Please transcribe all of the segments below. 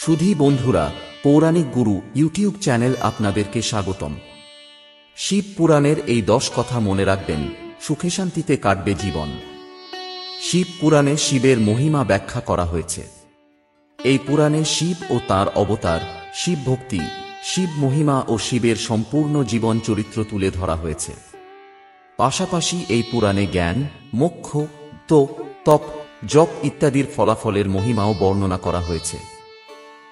সুধী বন্ধুরা, পৌরাণিক গুরু YouTube channel আপনাদেরকে স্বাগতম। শিব পুরাণের এই 10 কথা মনে রাখবেন, সুখে শান্তিতে কাটবে জীবন। শিব পুরাণে শিবের মহিমা ব্যাখ্যা করা হয়েছে। এই পুরাণে শিব ও তাঁর অবতার, শিব ভক্তি, শিব মহিমা ও শিবের সম্পূর্ণ জীবন চরিত্র তুলে ধরা হয়েছে। পাশাপাশি এই পুরাণে জ্ঞান, মোক্ষ, তপ, জপ ইত্যাদির ফলাফলের মহিমাও বর্ণনা করা হয়েছে।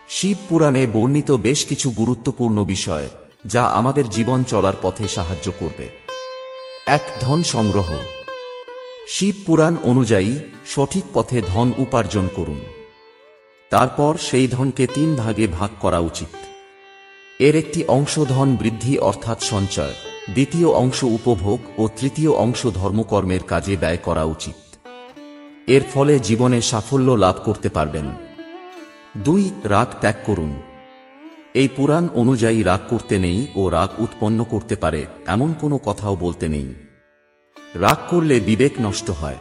শিব পুরাণে বর্ণিত বেশ কিছু গুরুত্বপূর্ণ বিষয়, যা আমাদের জীবন চলার পথে সাহায্য করবে। 1. ধন সংগ্রহ। শিব পুরাণ অনুযায়ী সঠিক পথে ধন উপার্জন করুন। তারপর সেই ধনকে 3 ভাগে ভাগ করা উচিত। এর একটি অংশ ধন বৃদ্ধি অর্থাৎ সঞ্চয়, দ্বিতীয় অংশ উপভোগ ও তৃতীয় অংশ ধর্মকর্মের কাজে ব্যয় করা উচিত। এর ফলে জীবনে সাফল্য লাভ করতে পারবেন। 2. রাগ ত্যাগ করুন। এই পুরাণ অনুযায়ী রাগ করতে নেই ও রাগ উৎপন্ন করতে পারে এমন কোনো কথাও বলতে নেই। রাগ করলে বিবেক নষ্ট হয়।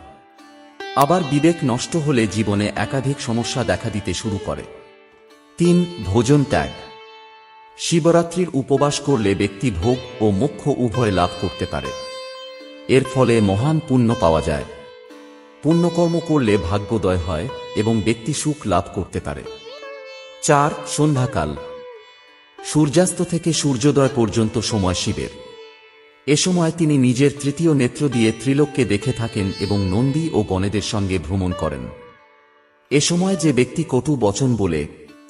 আবার বিবেক নষ্ট হলে জীবনে একাধিক সমস্যা দেখা দিতে শুরু করে। 3. ভোজন ত্যাগ। শিবরাত্রির উপবাস করলে ব্যক্তি ভোগ ও মোক্ষ উভয় লাভ করতে পারে। এর ফলে মহান পুণ্য পাওয়া যায়। পুণ্যকর্ম করলে ভাগ্যোদয় হয় এবং ব্যক্তি সুখ লাভ করতে পারে। 4. সন্ধ্যাকাল। সূর্যাস্ত থেকে সূর্যোদয় পর্যন্ত সময় শিবের। এ সময় তিনি নিজের তৃতীয় নেত্র দিয়ে ত্রিলোককে দেখে থাকেন এবং নন্দী ও গণেদের সঙ্গে ভ্রমণ করেন। এ সময় যে ব্যক্তি কটু বচন বলে,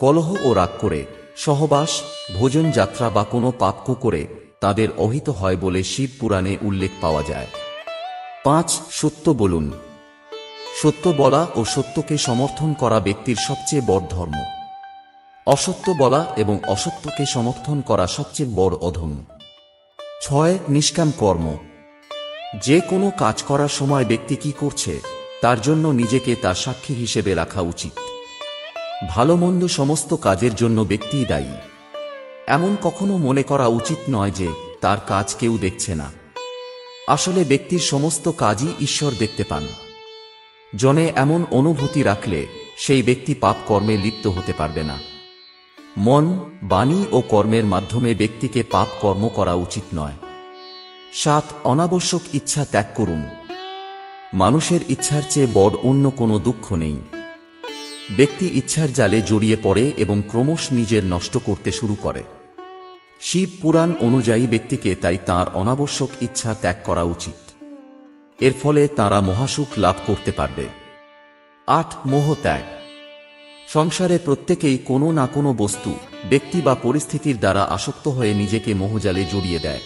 কলহ ও রাগ করে, সহবাস, ভোজন যাত্রা বা কোনো পাপ করে, তাদের অহিত হয় বলে শিব পুরাণে উল্লেখ পাওয়া যায়। 5. সত্য বলুন। সত্য বলা ও সত্যকে সমর্থন করা ব্যক্তির সবচেয়ে বড় ধর্ম। অসত্য বলা এবং অসত্যকে সমর্থন করা সবচেয়ে বড় অধম। 6. নিষ্কাম কর্ম। যে কোনো কাজ করার সময় ব্যক্তি কি করছে তার জন্য নিজেকে তার সাক্ষী হিসেবে রাখা উচিত। ভালো মন্দ সমস্ত কাজের জন্য ব্যক্তিই দায়ী। এমন কখনো মনে করা উচিত নয় যে তার কাজ কেউ দেখছে না। আসলে ব্যক্তির সমস্ত কাজই ঈশ্বর দেখতে পান। জনে এমন অনুভূতি রাখলে সেই ব্যক্তি পাপ কর্মে লিপ্ত হতে পারবে না। মন, বাণী ও কর্মের মাধ্যমে ব্যক্তিকে পাপ কর্ম করা উচিত নয়। 7. অনাবশ্যক ইচ্ছা ত্যাগ করুন। মানুষের ইচ্ছার চেয়ে বড় অন্য কোনো দুঃখ নেই। ব্যক্তি ইচ্ছার জালে জড়িয়ে পড়ে এবং ক্রমশ নিজের নষ্ট করতে শুরু করে। শিব পুরাণ অনুযায়ী ব্যক্তিকে তাই তাঁর অনাবশ্যক ইচ্ছা ত্যাগ করা উচিত। এর ফলে তাঁরা মহাসুখ লাভ করতে পারবে। 8. মোহ ত্যাগ। সংসারে প্রত্যেকেই কোনো না কোনো বস্তু, ব্যক্তি বা পরিস্থিতির দ্বারা আসক্ত হয়ে নিজেকে মোহজালে জড়িয়ে দেয়।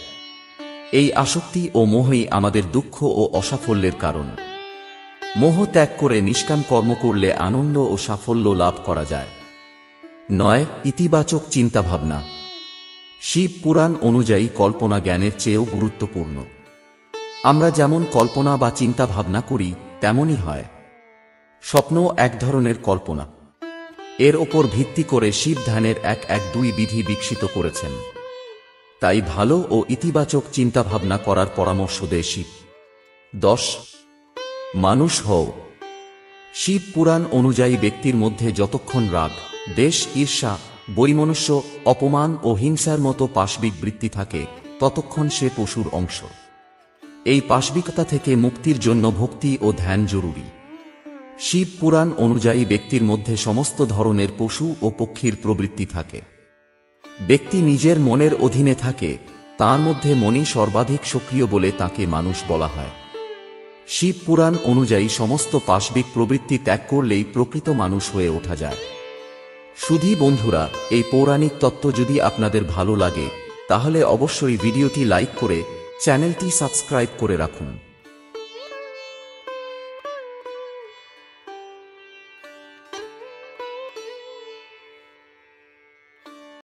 এই আসক্তি ও মোহই আমাদের দুঃখ ও অসাফল্যের কারণ। মোহ ত্যাগ করে নিষ্কাম কর্ম করলে আনন্দ ও সাফল্য লাভ করা যায়। 9. ইতিবাচক চিন্তাভাবনা। শিব পুরাণ অনুযায়ী কল্পনা জ্ঞানের চেয়েও গুরুত্বপূর্ণ। আমরা যেমন কল্পনা বা চিন্তা ভাবনা করি তেমনই হয়। স্বপ্ন এক ধরনের কল্পনা। এর ওপর ভিত্তি করে শিব ধ্যানের 1-1-2 বিধি বিকশিত করেছেন। তাই ভালো ও ইতিবাচক চিন্তাভাবনা করার পরামর্শ দেয় শিব। 10. মানুষ হও। শিব পুরাণ অনুযায়ী ব্যক্তির মধ্যে যতক্ষণ রাগ, দ্বেষ, ঈর্ষা, বৈমনস্য, অপমান ও হিংসার মতো পাশবিক বৃত্তি থাকে ততক্ষণ সে পশুর অংশ। এই পাশবিকতা থেকে মুক্তির জন্য ভক্তি ও ধ্যান জরুরি। শিব পুরাণ অনুযায়ী ব্যক্তির মধ্যে সমস্ত ধরনের পশু ও পক্ষীর প্রবৃত্তি থাকে। ব্যক্তি নিজের মনের অধীনে থাকে, তার মধ্যে মনই সর্বাধিক সক্রিয় বলে তাকে মানুষ বলা হয়। শিব পুরাণ অনুযায়ী সমস্ত পাশবিক প্রবৃত্তি ত্যাগ করলেই প্রকৃত মানুষ হয়ে ওঠা যায়। সুধী বন্ধুরা, এই পৌরাণিক তত্ত্ব যদি আপনাদের ভালো লাগে তাহলে অবশ্যই ভিডিওটি লাইক করে চ্যানেলটি সাবস্ক্রাইব করে রাখুন।